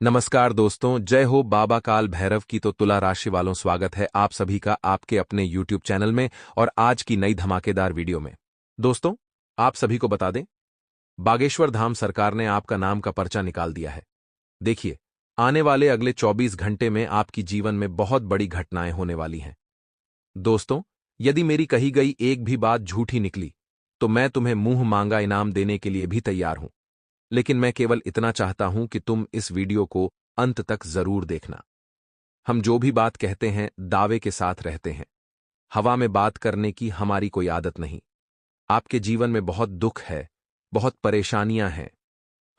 नमस्कार दोस्तों, जय हो बाबा काल भैरव की। तो तुला राशि वालों, स्वागत है आप सभी का आपके अपने YouTube चैनल में और आज की नई धमाकेदार वीडियो में। दोस्तों, आप सभी को बता दें, बागेश्वर धाम सरकार ने आपका नाम का पर्चा निकाल दिया है। देखिए, आने वाले अगले 24 घंटे में आपकी जीवन में बहुत बड़ी घटनाएं होने वाली हैं। दोस्तों, यदि मेरी कही गई एक भी बात झूठी निकली तो मैं तुम्हें मुंह मांगा इनाम देने के लिए भी तैयार हूं। लेकिन मैं केवल इतना चाहता हूं कि तुम इस वीडियो को अंत तक जरूर देखना। हम जो भी बात कहते हैं दावे के साथ रहते हैं। हवा में बात करने की हमारी कोई आदत नहीं। आपके जीवन में बहुत दुख है, बहुत परेशानियां हैं,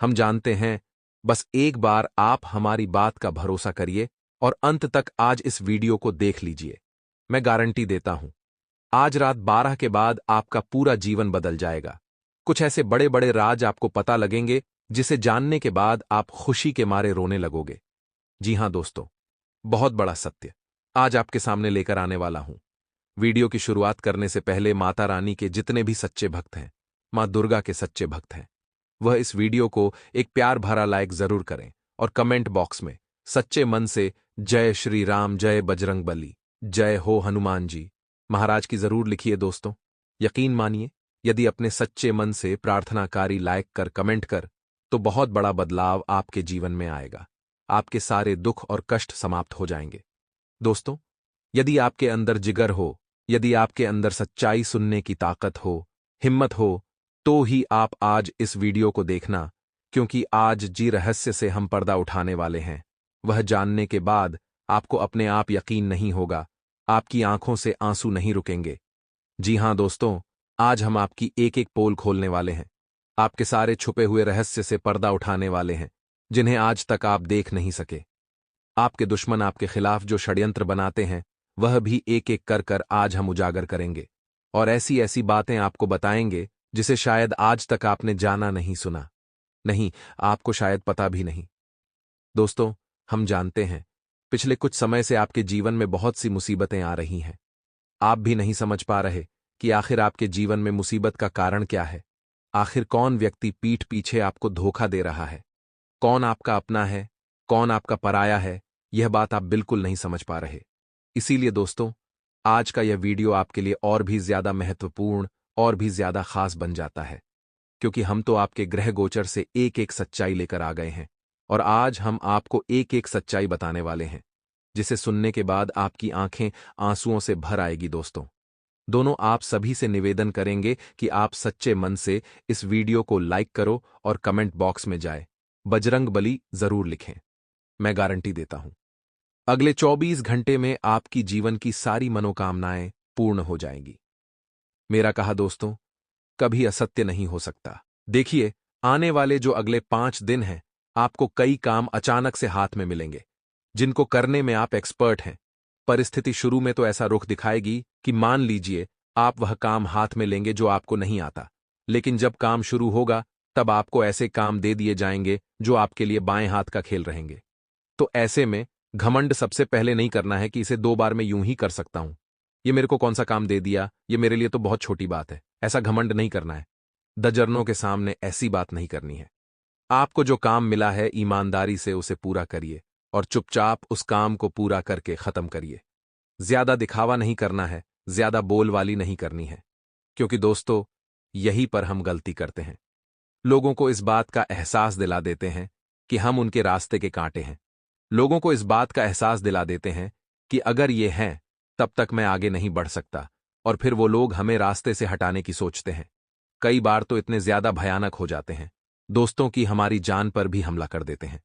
हम जानते हैं। बस एक बार आप हमारी बात का भरोसा करिए और अंत तक आज इस वीडियो को देख लीजिए। मैं गारंटी देता हूं, आज रात 12 के बाद आपका पूरा जीवन बदल जाएगा। कुछ ऐसे बड़े बड़े राज आपको पता लगेंगे जिसे जानने के बाद आप खुशी के मारे रोने लगोगे। जी हां दोस्तों, बहुत बड़ा सत्य आज आपके सामने लेकर आने वाला हूं। वीडियो की शुरुआत करने से पहले माता रानी के जितने भी सच्चे भक्त हैं, मां दुर्गा के सच्चे भक्त हैं, वह इस वीडियो को एक प्यार भरा लाइक जरूर करें और कमेंट बॉक्स में सच्चे मन से जय श्री राम, जय बजरंगबली, जय हो हनुमान जी महाराज की जरूर लिखिए। दोस्तों, यकीन मानिए, यदि अपने सच्चे मन से प्रार्थनाकारी लाइक कर कमेंट कर तो बहुत बड़ा बदलाव आपके जीवन में आएगा। आपके सारे दुख और कष्ट समाप्त हो जाएंगे। दोस्तों, यदि आपके अंदर जिगर हो, यदि आपके अंदर सच्चाई सुनने की ताकत हो, हिम्मत हो, तो ही आप आज इस वीडियो को देखना, क्योंकि आज जी रहस्य से हम पर्दा उठाने वाले हैं। वह जानने के बाद आपको अपने आप यकीन नहीं होगा, आपकी आंखों से आंसू नहीं रुकेंगे। जी हां दोस्तों, आज हम आपकी एक एक पोल खोलने वाले हैं, आपके सारे छुपे हुए रहस्य से पर्दा उठाने वाले हैं, जिन्हें आज तक आप देख नहीं सके। आपके दुश्मन आपके खिलाफ जो षड्यंत्र बनाते हैं, वह भी एक एक कर कर आज हम उजागर करेंगे और ऐसी ऐसी बातें आपको बताएंगे जिसे शायद आज तक आपने जाना नहीं, सुना नहीं, आपको शायद पता भी नहीं। दोस्तों, हम जानते हैं, पिछले कुछ समय से आपके जीवन में बहुत सी मुसीबतें आ रही हैं। आप भी नहीं समझ पा रहे कि आखिर आपके जीवन में मुसीबत का कारण क्या है। आखिर कौन व्यक्ति पीठ पीछे आपको धोखा दे रहा है, कौन आपका अपना है, कौन आपका पराया है, यह बात आप बिल्कुल नहीं समझ पा रहे। इसीलिए दोस्तों, आज का यह वीडियो आपके लिए और भी ज्यादा महत्वपूर्ण और भी ज्यादा खास बन जाता है, क्योंकि हम तो आपके ग्रह गोचर से एक एक सच्चाई लेकर आ गए हैं और आज हम आपको एक एक सच्चाई बताने वाले हैं, जिसे सुनने के बाद आपकी आंखें आंसुओं से भर आएगी। दोस्तों, दोनों आप सभी से निवेदन करेंगे कि आप सच्चे मन से इस वीडियो को लाइक करो और कमेंट बॉक्स में जाए बजरंगबली जरूर लिखें। मैं गारंटी देता हूं, अगले 24 घंटे में आपकी जीवन की सारी मनोकामनाएं पूर्ण हो जाएंगी। मेरा कहा दोस्तों, कभी असत्य नहीं हो सकता। देखिए, आने वाले जो अगले 5 दिन हैं, आपको कई काम अचानक से हाथ में मिलेंगे, जिनको करने में आप एक्सपर्ट हैं। परिस्थिति शुरू में तो ऐसा रुख दिखाएगी कि मान लीजिए आप वह काम हाथ में लेंगे जो आपको नहीं आता, लेकिन जब काम शुरू होगा तब आपको ऐसे काम दे दिए जाएंगे जो आपके लिए बाएं हाथ का खेल रहेंगे। तो ऐसे में घमंड सबसे पहले नहीं करना है कि इसे 2 बार में यूं ही कर सकता हूं, ये मेरे को कौन सा काम दे दिया, ये मेरे लिए तो बहुत छोटी बात है, ऐसा घमंड नहीं करना है। दजरनों के सामने ऐसी बात नहीं करनी है। आपको जो काम मिला है ईमानदारी से उसे पूरा करिए और चुपचाप उस काम को पूरा करके खत्म करिए। ज्यादा दिखावा नहीं करना है, ज्यादा बोल वाली नहीं करनी है, क्योंकि दोस्तों, यहीं पर हम गलती करते हैं। लोगों को इस बात का एहसास दिला देते हैं कि हम उनके रास्ते के कांटे हैं। लोगों को इस बात का एहसास दिला देते हैं कि अगर ये हैं तब तक मैं आगे नहीं बढ़ सकता, और फिर वो लोग हमें रास्ते से हटाने की सोचते हैं। कई बार तो इतने ज्यादा भयानक हो जाते हैं दोस्तों कि हमारी जान पर भी हमला कर देते हैं।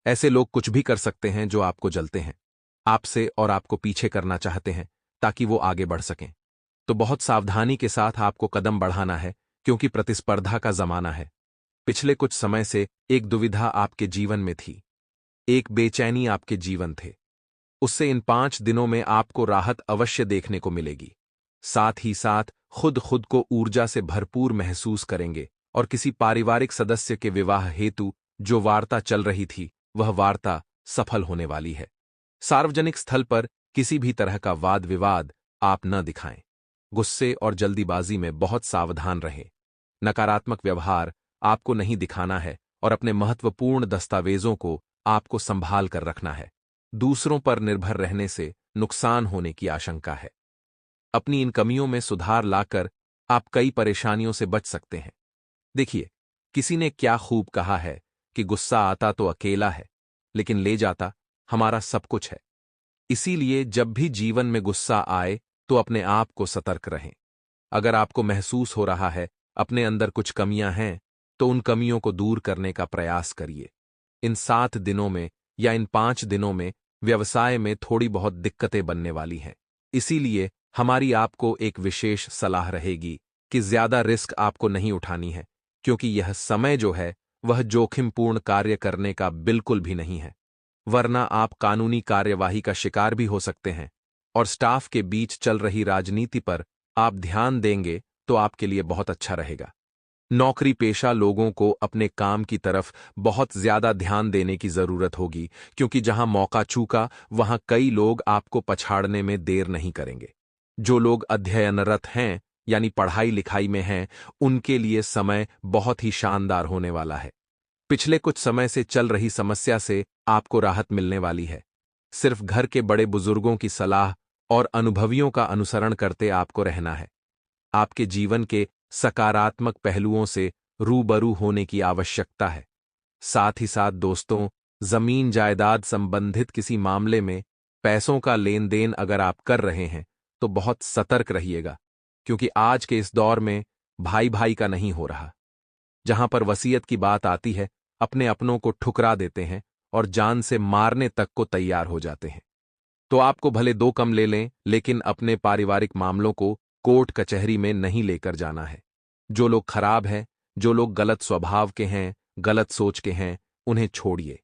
ऐसे लोग कुछ भी कर सकते हैं जो आपको जलते हैं, आपसे और आपको पीछे करना चाहते हैं ताकि वो आगे बढ़ सकें। तो बहुत सावधानी के साथ आपको कदम बढ़ाना है, क्योंकि प्रतिस्पर्धा का जमाना है। पिछले कुछ समय से एक दुविधा आपके जीवन में थी, एक बेचैनी आपके जीवन थे। उससे इन 5 दिनों में आपको राहत अवश्य देखने को मिलेगी। साथ ही साथ खुद को ऊर्जा से भरपूर महसूस करेंगे और किसी पारिवारिक सदस्य के विवाह हेतु जो वार्ता चल रही थी, वह वार्ता सफल होने वाली है। सार्वजनिक स्थल पर किसी भी तरह का वाद विवाद आप न दिखाएं। गुस्से और जल्दीबाजी में बहुत सावधान रहें। नकारात्मक व्यवहार आपको नहीं दिखाना है और अपने महत्वपूर्ण दस्तावेजों को आपको संभाल कर रखना है। दूसरों पर निर्भर रहने से नुकसान होने की आशंका है। अपनी इन कमियों में सुधार लाकर आप कई परेशानियों से बच सकते हैं। देखिए, किसी ने क्या खूब कहा है कि गुस्सा आता तो अकेला है, लेकिन ले जाता हमारा सब कुछ है। इसीलिए जब भी जीवन में गुस्सा आए तो अपने आप को सतर्क रहें। अगर आपको महसूस हो रहा है अपने अंदर कुछ कमियां हैं, तो उन कमियों को दूर करने का प्रयास करिए। इन 7 दिनों में या इन 5 दिनों में व्यवसाय में थोड़ी बहुत दिक्कतें बनने वाली हैं। इसीलिए हमारी आपको एक विशेष सलाह रहेगी कि ज्यादा रिस्क आपको नहीं उठानी है, क्योंकि यह समय जो है वह जोखिमपूर्ण कार्य करने का बिल्कुल भी नहीं है। वरना आप कानूनी कार्यवाही का शिकार भी हो सकते हैं, और स्टाफ के बीच चल रही राजनीति पर आप ध्यान देंगे तो आपके लिए बहुत अच्छा रहेगा। नौकरी पेशा लोगों को अपने काम की तरफ बहुत ज्यादा ध्यान देने की जरूरत होगी, क्योंकि जहां मौका चूका वहां कई लोग आपको पछाड़ने में देर नहीं करेंगे। जो लोग अध्ययनरत हैं यानी पढ़ाई लिखाई में हैं, उनके लिए समय बहुत ही शानदार होने वाला है। पिछले कुछ समय से चल रही समस्या से आपको राहत मिलने वाली है। सिर्फ घर के बड़े बुजुर्गों की सलाह और अनुभवियों का अनुसरण करते आपको रहना है। आपके जीवन के सकारात्मक पहलुओं से रूबरू होने की आवश्यकता है। साथ ही साथ दोस्तों, जमीन जायदाद संबंधित किसी मामले में पैसों का लेन देन अगर आप कर रहे हैं तो बहुत सतर्क रहिएगा, क्योंकि आज के इस दौर में भाई भाई का नहीं हो रहा। जहां पर वसीयत की बात आती है, अपने अपनों को ठुकरा देते हैं और जान से मारने तक को तैयार हो जाते हैं। तो आपको भले 2 कम ले लें, लेकिन अपने पारिवारिक मामलों को कोर्ट कचहरी में नहीं लेकर जाना है। जो लोग खराब हैं, जो लोग गलत स्वभाव के हैं, गलत सोच के हैं, उन्हें छोड़िए।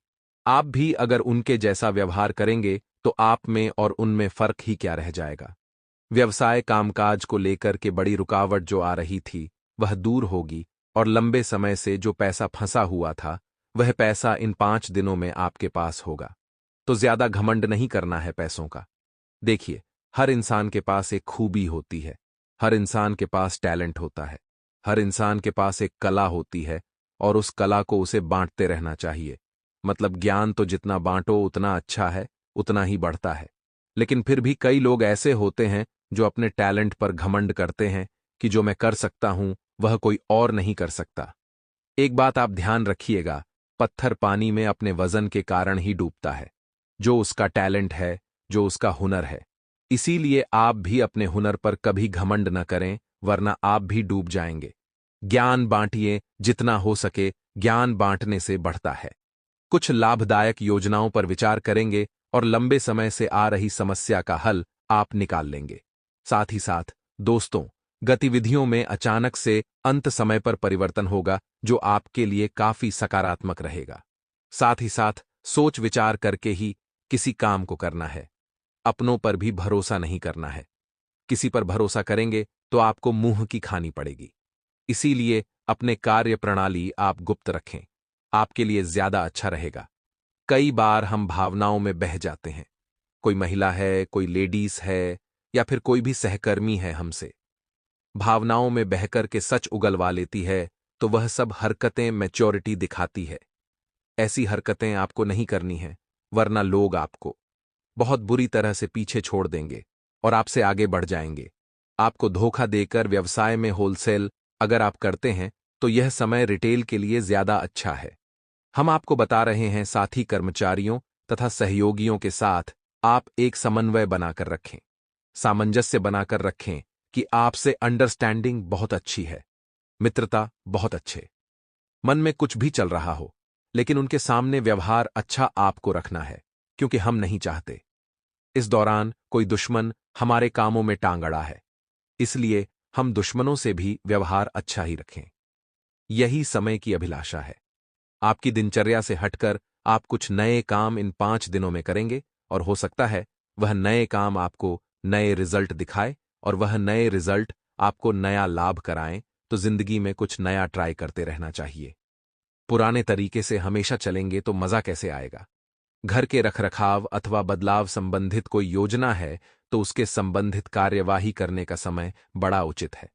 आप भी अगर उनके जैसा व्यवहार करेंगे तो आप में और उनमें फर्क ही क्या रह जाएगा। व्यवसाय कामकाज को लेकर के बड़ी रुकावट जो आ रही थी वह दूर होगी, और लंबे समय से जो पैसा फंसा हुआ था वह पैसा इन 5 दिनों में आपके पास होगा। तो ज्यादा घमंड नहीं करना है पैसों का। देखिए, हर इंसान के पास एक खूबी होती है, हर इंसान के पास टैलेंट होता है, हर इंसान के पास एक कला होती है, और उस कला को उसे बांटते रहना चाहिए। मतलब ज्ञान तो जितना बांटो उतना अच्छा है, उतना ही बढ़ता है। लेकिन फिर भी कई लोग ऐसे होते हैं जो अपने टैलेंट पर घमंड करते हैं कि जो मैं कर सकता हूं वह कोई और नहीं कर सकता। एक बात आप ध्यान रखिएगा, पत्थर पानी में अपने वजन के कारण ही डूबता है। जो उसका टैलेंट है, जो उसका हुनर है। इसीलिए आप भी अपने हुनर पर कभी घमंड न करें, वरना आप भी डूब जाएंगे। ज्ञान बांटिए, जितना हो सके ज्ञान बांटने से बढ़ता है। कुछ लाभदायक योजनाओं पर विचार करेंगे और लंबे समय से आ रही समस्या का हल आप निकाल लेंगे। साथ ही साथ दोस्तों, गतिविधियों में अचानक से अंत समय पर परिवर्तन होगा जो आपके लिए काफी सकारात्मक रहेगा। साथ ही साथ सोच विचार करके ही किसी काम को करना है। अपनों पर भी भरोसा नहीं करना है। किसी पर भरोसा करेंगे तो आपको मुंह की खानी पड़ेगी। इसीलिए अपने कार्य प्रणाली आप गुप्त रखें, आपके लिए ज्यादा अच्छा रहेगा। कई बार हम भावनाओं में बह जाते हैं। कोई महिला है, कोई लेडीज है, या फिर कोई भी सहकर्मी है हमसे। भावनाओं में बहकर के सच उगलवा लेती है तो वह सब हरकतें मैच्योरिटी दिखाती है। ऐसी हरकतें आपको नहीं करनी है, वरना लोग आपको बहुत बुरी तरह से पीछे छोड़ देंगे और आपसे आगे बढ़ जाएंगे। आपको धोखा देकर व्यवसाय में होलसेल अगर आप करते हैं तो यह समय रिटेल के लिए ज्यादा अच्छा है। हम आपको बता रहे हैं, साथी कर्मचारियों तथा सहयोगियों के साथ आप एक समन्वय बनाकर रखें, सामंजस्य बनाकर रखें कि आपसे अंडरस्टैंडिंग बहुत अच्छी है, मित्रता बहुत अच्छे। मन में कुछ भी चल रहा हो, लेकिन उनके सामने व्यवहार अच्छा आपको रखना है, क्योंकि हम नहीं चाहते इस दौरान कोई दुश्मन हमारे कामों में टांग अड़ा है। इसलिए हम दुश्मनों से भी व्यवहार अच्छा ही रखें। यही समय की अभिलाषा है। आपकी दिनचर्या से हटकर आप कुछ नए काम इन 5 दिनों में करेंगे, और हो सकता है वह नए काम आपको नए रिजल्ट दिखाए, और वह नए रिजल्ट आपको नया लाभ कराएं। तो जिंदगी में कुछ नया ट्राई करते रहना चाहिए। पुराने तरीके से हमेशा चलेंगे तो मजा कैसे आएगा। घर के रखरखाव अथवा बदलाव संबंधित कोई योजना है तो उसके संबंधित कार्यवाही करने का समय बड़ा उचित है।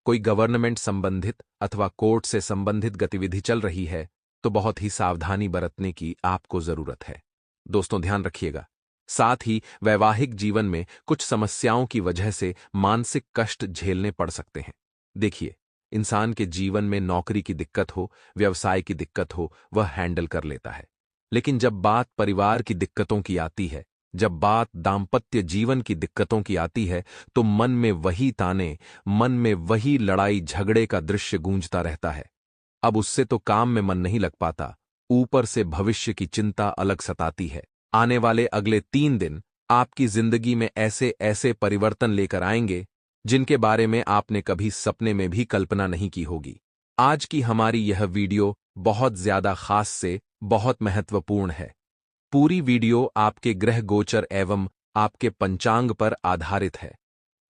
कोई गवर्नमेंट संबंधित अथवा कोर्ट से संबंधित गतिविधि चल रही है तो बहुत ही सावधानी बरतने की आपको जरूरत है। दोस्तों, ध्यान रखिएगा। साथ ही वैवाहिक जीवन में कुछ समस्याओं की वजह से मानसिक कष्ट झेलने पड़ सकते हैं। देखिए, इंसान के जीवन में नौकरी की दिक्कत हो, व्यवसाय की दिक्कत हो, वह हैंडल कर लेता है। लेकिन जब बात परिवार की दिक्कतों की आती है, जब बात दाम्पत्य जीवन की दिक्कतों की आती है, तो मन में वही ताने, मन में वही लड़ाई झगड़े का दृश्य गूंजता रहता है। अब उससे तो काम में मन नहीं लग पाता, ऊपर से भविष्य की चिंता अलग सताती है। आने वाले अगले 3 दिन आपकी जिंदगी में ऐसे ऐसे परिवर्तन लेकर आएंगे जिनके बारे में आपने कभी सपने में भी कल्पना नहीं की होगी। आज की हमारी यह वीडियो बहुत ज्यादा खास से बहुत महत्वपूर्ण है। पूरी वीडियो आपके ग्रह गोचर एवं आपके पंचांग पर आधारित है।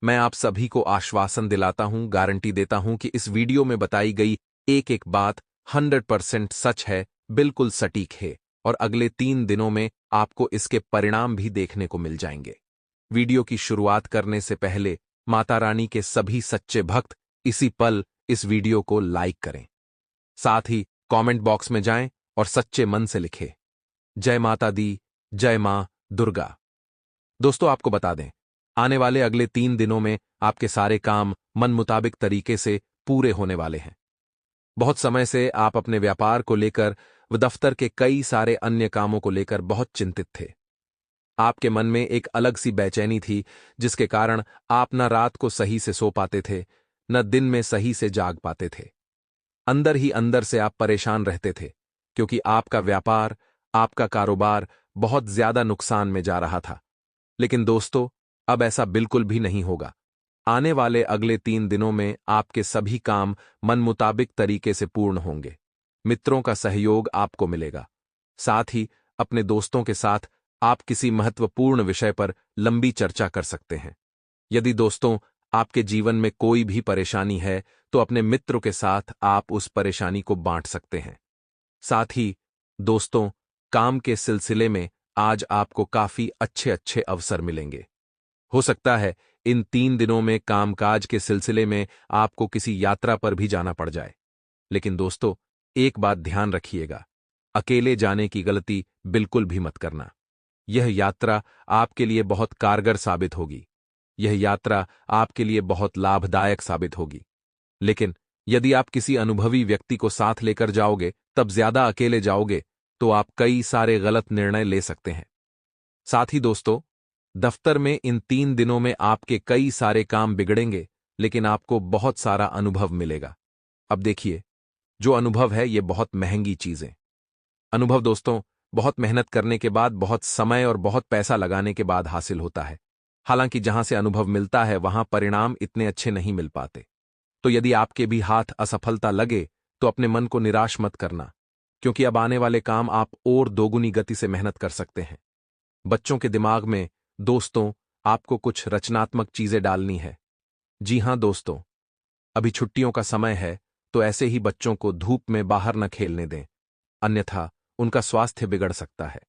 मैं आप सभी को आश्वासन दिलाता हूं, गारंटी देता हूं कि इस वीडियो में बताई गई एक एक बात 100% सच है, बिल्कुल सटीक है, और अगले 3 दिनों में आपको इसके परिणाम भी देखने को मिल जाएंगे। वीडियो की शुरुआत करने से पहले माता रानी के सभी सच्चे भक्त इसी पल इस वीडियो को लाइक करें। साथ ही कमेंट बॉक्स में जाएं और सच्चे मन से लिखें, जय माता दी, जय मां दुर्गा। दोस्तों, आपको बता दें, आने वाले अगले 3 दिनों में आपके सारे काम मन मुताबिक तरीके से पूरे होने वाले हैं। बहुत समय से आप अपने व्यापार को लेकर व दफ्तर के कई सारे अन्य कामों को लेकर बहुत चिंतित थे। आपके मन में एक अलग सी बेचैनी थी, जिसके कारण आप न रात को सही से सो पाते थे, न दिन में सही से जाग पाते थे। अंदर ही अंदर से आप परेशान रहते थे, क्योंकि आपका व्यापार, आपका कारोबार बहुत ज्यादा नुकसान में जा रहा था। लेकिन दोस्तों, अब ऐसा बिल्कुल भी नहीं होगा। आने वाले अगले 3 दिनों में आपके सभी काम मन मुताबिक तरीके से पूर्ण होंगे। मित्रों का सहयोग आपको मिलेगा। साथ ही अपने दोस्तों के साथ आप किसी महत्वपूर्ण विषय पर लंबी चर्चा कर सकते हैं। यदि दोस्तों आपके जीवन में कोई भी परेशानी है, तो अपने मित्रों के साथ आप उस परेशानी को बांट सकते हैं। साथ ही दोस्तों, काम के सिलसिले में आज आपको काफी अच्छे अच्छे अवसर मिलेंगे। हो सकता है इन 3 दिनों में कामकाज के सिलसिले में आपको किसी यात्रा पर भी जाना पड़ जाए। लेकिन दोस्तों, एक बात ध्यान रखिएगा, अकेले जाने की गलती बिल्कुल भी मत करना। यह यात्रा आपके लिए बहुत कारगर साबित होगी। यह यात्रा आपके लिए बहुत लाभदायक साबित होगी। लेकिन यदि आप किसी अनुभवी व्यक्ति को साथ लेकर जाओगे, तब ज्यादा अकेले जाओगे तो आप कई सारे गलत निर्णय ले सकते हैं। साथ ही दोस्तों, दफ्तर में इन 3 दिनों में आपके कई सारे काम बिगड़ेंगे, लेकिन आपको बहुत सारा अनुभव मिलेगा। अब देखिए, जो अनुभव है ये बहुत महंगी चीजें। अनुभव दोस्तों बहुत मेहनत करने के बाद, बहुत समय और बहुत पैसा लगाने के बाद हासिल होता है। हालांकि जहां से अनुभव मिलता है वहां परिणाम इतने अच्छे नहीं मिल पाते। तो यदि आपके भी हाथ असफलता लगे तो अपने मन को निराश मत करना, क्योंकि अब आने वाले काम आप और दोगुनी गति से मेहनत कर सकते हैं। बच्चों के दिमाग में दोस्तों आपको कुछ रचनात्मक चीजें डालनी है। जी हां दोस्तों, अभी छुट्टियों का समय है, तो ऐसे ही बच्चों को धूप में बाहर न खेलने दें, अन्यथा उनका स्वास्थ्य बिगड़ सकता है।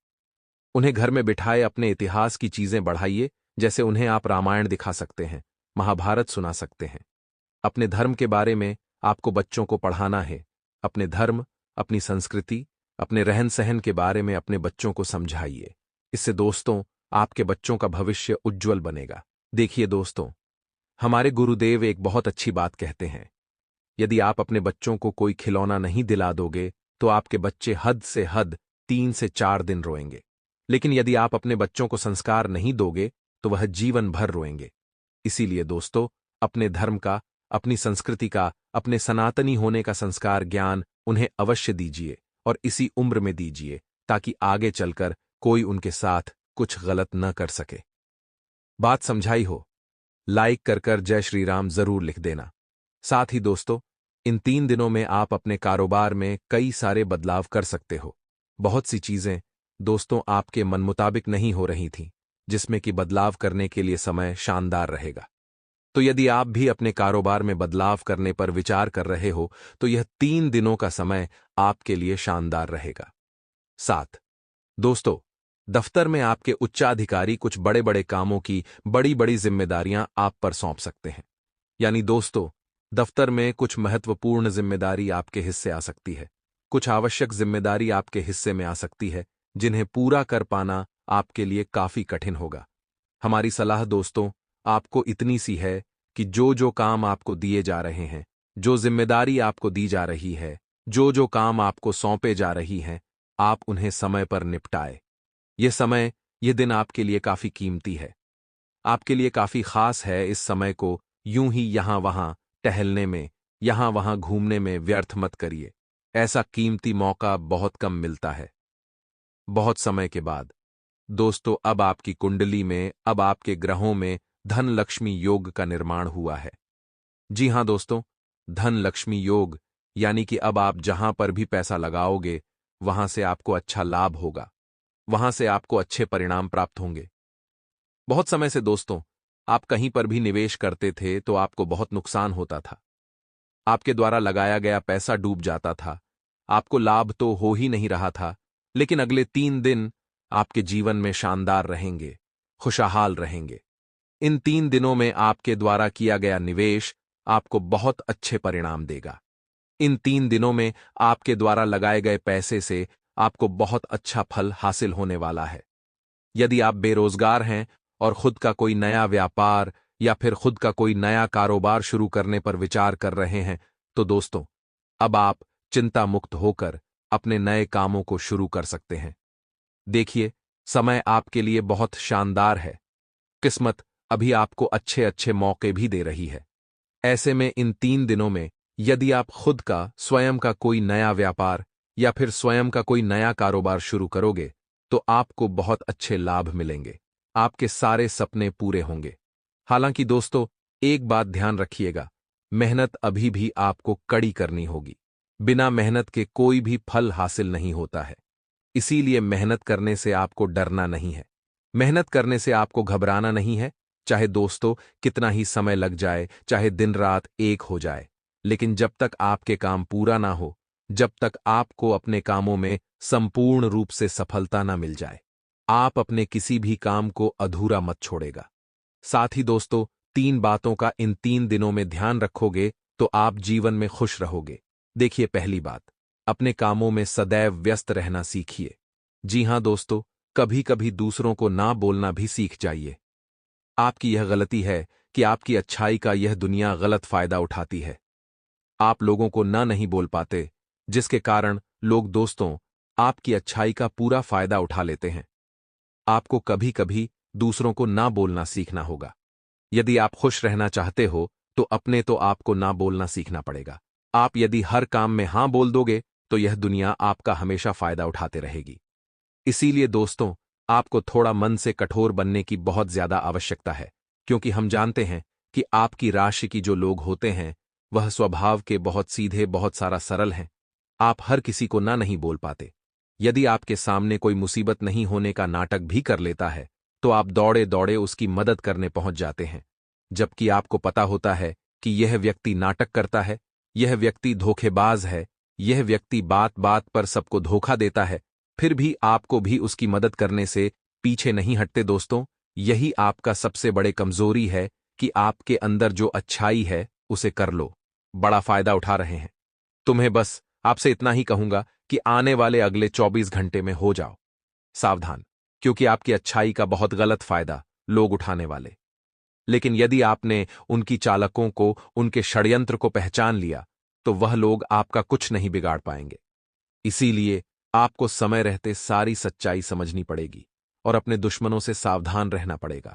उन्हें घर में बिठाए अपने इतिहास की चीजें बढ़ाइए, जैसे उन्हें आप रामायण दिखा सकते हैं, महाभारत सुना सकते हैं। अपने धर्म के बारे में आपको बच्चों को पढ़ाना है। अपने धर्म, अपनी संस्कृति, अपने रहन सहन के बारे में अपने बच्चों को समझाइए। इससे दोस्तों आपके बच्चों का भविष्य उज्ज्वल बनेगा। देखिए दोस्तों, हमारे गुरुदेव एक बहुत अच्छी बात कहते हैं, यदि आप अपने बच्चों को कोई खिलौना नहीं दिला दोगे तो आपके बच्चे हद से हद 3 से 4 दिन रोएंगे। लेकिन यदि आप अपने बच्चों को संस्कार नहीं दोगे तो वह जीवन भर रोएंगे। इसीलिए दोस्तों, अपने धर्म का, अपनी संस्कृति का, अपने सनातनी होने का संस्कार ज्ञान उन्हें अवश्य दीजिए, और इसी उम्र में दीजिए, ताकि आगे चलकर कोई उनके साथ कुछ गलत न कर सके। बात समझाई हो? लाइक कर जय श्री राम जरूर लिख देना। साथ ही दोस्तों, इन 3 दिनों में आप अपने कारोबार में कई सारे बदलाव कर सकते हो। बहुत सी चीजें दोस्तों आपके मन मुताबिक नहीं हो रही थीं, जिसमें कि बदलाव करने के लिए समय शानदार रहेगा। तो यदि आप भी अपने कारोबार में बदलाव करने पर विचार कर रहे हो, तो यह 3 दिनों का समय आपके लिए शानदार रहेगा। 7 दोस्तों, दफ्तर में आपके उच्चाधिकारी कुछ बड़े बड़े कामों की बड़ी बड़ी जिम्मेदारियां आप पर सौंप सकते हैं। यानी दोस्तों, दफ्तर में कुछ महत्वपूर्ण जिम्मेदारी आपके हिस्से आ सकती है। कुछ आवश्यक जिम्मेदारी आपके हिस्से में आ सकती है, जिन्हें पूरा कर पाना आपके लिए काफी कठिन होगा। हमारी सलाह दोस्तों आपको इतनी सी है कि जो जो काम आपको दिए जा रहे हैं, जो जिम्मेदारी आपको दी जा रही है, जो जो काम आपको सौंपे जा रही हैं, आप उन्हें समय पर निपटाए। ये समय, ये दिन आपके लिए काफी कीमती है, आपके लिए काफी खास है। इस समय को यूं ही यहां वहां टहलने में, यहां वहां घूमने में व्यर्थ मत करिए। ऐसा कीमती मौका बहुत कम मिलता है। बहुत समय के बाद दोस्तों अब आपकी कुंडली में, अब आपके ग्रहों में धन लक्ष्मी योग का निर्माण हुआ है। जी हां दोस्तों, धन लक्ष्मी योग यानी कि अब आप जहां पर भी पैसा लगाओगे वहां से आपको अच्छा लाभ होगा, वहां से आपको अच्छे परिणाम प्राप्त होंगे। बहुत समय से दोस्तों आप कहीं पर भी निवेश करते थे तो आपको बहुत नुकसान होता था, आपके द्वारा लगाया गया पैसा डूब जाता था, आपको लाभ तो हो ही नहीं रहा था। लेकिन अगले 3 दिन आपके जीवन में शानदार रहेंगे, खुशहाल रहेंगे। इन 3 दिनों में आपके द्वारा किया गया निवेश आपको बहुत अच्छे परिणाम देगा। इन 3 दिनों में आपके द्वारा लगाए गए पैसे से आपको बहुत अच्छा फल हासिल होने वाला है। यदि आप बेरोजगार हैं और खुद का कोई नया व्यापार या फिर खुद का कोई नया कारोबार शुरू करने पर विचार कर रहे हैं, तो दोस्तों अब आप चिंता मुक्त होकर अपने नए कामों को शुरू कर सकते हैं। देखिए, समय आपके लिए बहुत शानदार है। किस्मत अभी आपको अच्छे अच्छे मौके भी दे रही है। ऐसे में इन 3 दिनों में यदि आप खुद का, स्वयं का कोई नया व्यापार या फिर स्वयं का कोई नया कारोबार शुरू करोगे तो आपको बहुत अच्छे लाभ मिलेंगे, आपके सारे सपने पूरे होंगे। हालांकि दोस्तों एक बात ध्यान रखिएगा, मेहनत अभी भी आपको कड़ी करनी होगी। बिना मेहनत के कोई भी फल हासिल नहीं होता है। इसीलिए मेहनत करने से आपको डरना नहीं है, मेहनत करने से आपको घबराना नहीं है। चाहे दोस्तों कितना ही समय लग जाए, चाहे दिन रात एक हो जाए, लेकिन जब तक आपके काम पूरा ना हो, जब तक आपको अपने कामों में संपूर्ण रूप से सफलता ना मिल जाए, आप अपने किसी भी काम को अधूरा मत छोड़ेगा। साथ ही दोस्तों 3 बातों का इन 3 दिनों में ध्यान रखोगे तो आप जीवन में खुश रहोगे। देखिए, पहली बात, अपने कामों में सदैव व्यस्त रहना सीखिए। जी हां दोस्तों, कभी कभी दूसरों को ना बोलना भी सीख जाइए। आपकी यह गलती है कि आपकी अच्छाई का यह दुनिया गलत फायदा उठाती है। आप लोगों को ना नहीं बोल पाते, जिसके कारण लोग दोस्तों आपकी अच्छाई का पूरा फायदा उठा लेते हैं। आपको कभी कभी दूसरों को ना बोलना सीखना होगा। यदि आप खुश रहना चाहते हो तो अपने तो आपको ना बोलना सीखना पड़ेगा। आप यदि हर काम में हां बोल दोगे तो यह दुनिया आपका हमेशा फायदा उठाते रहेगी। इसीलिए दोस्तों आपको थोड़ा मन से कठोर बनने की बहुत ज्यादा आवश्यकता है, क्योंकि हम जानते हैं कि आपकी राशि की जो लोग होते हैं वह स्वभाव के बहुत सीधे, बहुत सारा सरल हैं। आप हर किसी को ना नहीं बोल पाते। यदि आपके सामने कोई मुसीबत नहीं होने का नाटक भी कर लेता है तो आप दौड़े दौड़े उसकी मदद करने पहुंच जाते हैं, जबकि आपको पता होता है कि यह व्यक्ति नाटक करता है, यह व्यक्ति धोखेबाज है, यह व्यक्ति बात बात पर सबको धोखा देता है, फिर भी आपको भी उसकी मदद करने से पीछे नहीं हटते। दोस्तों यही आपका सबसे बड़े कमजोरी है कि आपके अंदर जो अच्छाई है उसे कर लो, बड़ा फायदा उठा रहे हैं। तुम्हें बस आपसे इतना ही कहूंगा कि आने वाले अगले 24 घंटे में हो जाओ सावधान, क्योंकि आपकी अच्छाई का बहुत गलत फायदा लोग उठाने वाले। लेकिन यदि आपने उनकी चालकों को, उनके षड्यंत्र को पहचान लिया तो वह लोग आपका कुछ नहीं बिगाड़ पाएंगे। इसीलिए आपको समय रहते सारी सच्चाई समझनी पड़ेगी और अपने दुश्मनों से सावधान रहना पड़ेगा।